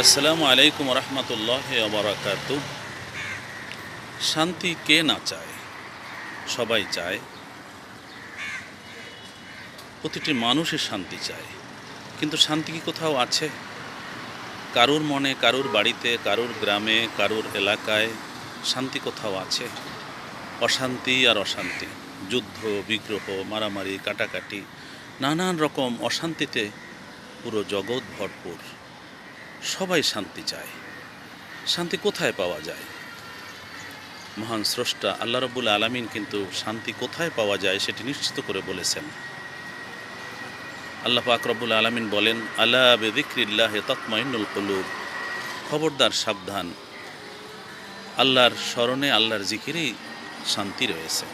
আসসালামু আলাইকুম রহমতুল্লাহ বারাকাতু। শান্তি কে না চায়? সবাই চায়, প্রতিটি মানুষই শান্তি চায়। কিন্তু শান্তি কি কোথাও আছে? কারুর মনে, কারুর বাড়িতে, কারুর গ্রামে, কারুর এলাকায় শান্তি কোথাও আছে? অশান্তি আর অশান্তি, যুদ্ধ, বিগ্রহ, মারামারি, কাটাকাটি, নানান রকম অশান্তিতে পুরো জগৎ ভরপুর। সবাই শান্তি চায়। শান্তি কোথায় পাওয়া যায়? মহান স্রষ্টা আল্লাহ রাব্বুল আলামিন কিন্তু শান্তি কোথায় পাওয়া যায় সেটি নিশ্চিত করে বলেছেন। আল্লাহ পাক রব্বুল আলামিন বলেন, আলা বিযিকরিল্লাহি তাতমাইন্নুল কুলুব। খবরদার, সাবধান, আল্লাহর স্মরণে, আল্লাহর জিকিরেই শান্তি রয়েছে।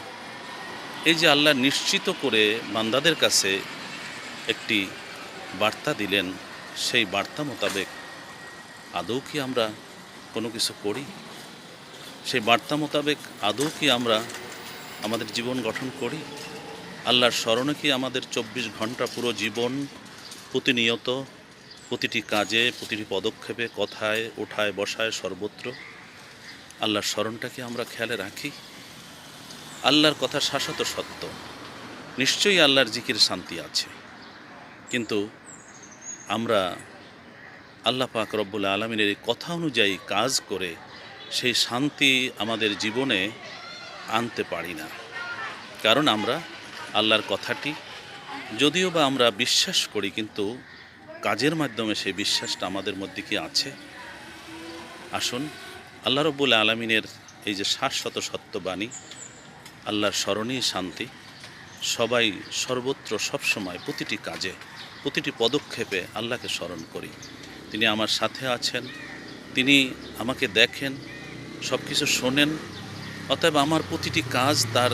এই যে আল্লাহ নিশ্চিত করে বান্দাদের কাছে একটি বার্তা দিলেন, সেই বার্তা মোতাবেক আদৌ কি আমরা কোনো কিছু করি? সেই বার্তা মোতাবেক আদৌ কি আমরা আমাদের জীবন গঠন করি? আল্লাহর স্মরণে কি আমাদের 24 ঘন্টা পুরো জীবন, প্রতিনিয়ত, প্রতিটি কাজে, প্রতিটি পদক্ষেপে, কথায়, ওঠায়, বসায়, সর্বত্র আল্লাহর স্মরণটা কি আমরা খেয়ালে রাখি? আল্লাহর কথা শাশ্বত সত্য, নিশ্চয়ই আল্লাহর জিকির শান্তি আছে। কিন্তু আমরা আল্লাহ পাক রব্বুল আলামিনের এই কথা অনুযায়ী কাজ করে সেই শান্তি আমাদের জীবনে আনতে পারি না। কারণ আমরা আল্লাহর কথাটি যদিও বা আমরা বিশ্বাস করি, কিন্তু কাজের মাধ্যমে সেই বিশ্বাসটা আমাদের মধ্যে কি আছে? আসুন, আল্লাহ রাব্বুল আলামিনের এই যে শাশ্বত সত্যবাণী, আল্লাহর স্মরণেই শান্তি, সবাই সর্বত্র সবসময় প্রতিটি কাজে, প্রতিটি পদক্ষেপে আল্লাহকে স্মরণ করি। তিনি আমার সাথে আছেন, তিনি আমাকে দেখেন, সব কিছু শোনেন। অতএব আমার প্রতিটি কাজ তার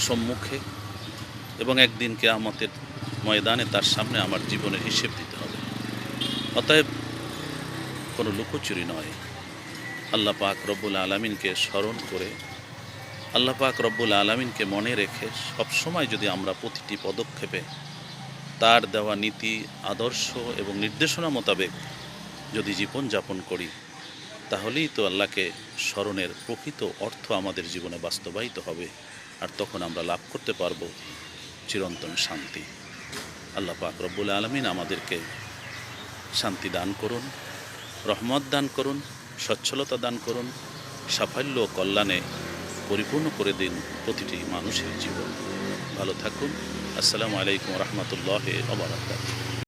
সম্মুখে, এবং একদিন কিয়ামতের ময়দানে তার সামনে আমার জীবনের হিসেব দিতে হবে। অতএব কোনো লুকোচুরি নয়, আল্লাহ পাক রব্বুল আলামিনকে স্মরণ করে, আল্লাহ পাক রব্বুল আলামিনকে মনে রেখে সবসময় যদি আমরা প্রতিটি পদক্ষেপে তার দেওয়া নীতি, আদর্শ এবং নির্দেশনা মোতাবেক যদি জীবনযাপন করি, তাহলেই তো আল্লাহকে স্মরণের প্রকৃত অর্থ আমাদের জীবনে বাস্তবায়িত হবে। আর তখন আমরা লাভ করতে পারব চিরন্তন শান্তি। আল্লাহ পাক রব্বুল আলামিন আমাদেরকে শান্তি দান করুন, রহমত দান করুন, সচ্ছলতা দান করুন, সাফল্য ও কল্যাণে পরিপূর্ণ করে দিন প্রতিটি মানুষের জীবন। ভালো থাকুন। আসসালামু আলাইকুম রহমতুল্লাহ ওয়া বারাকাতুহু।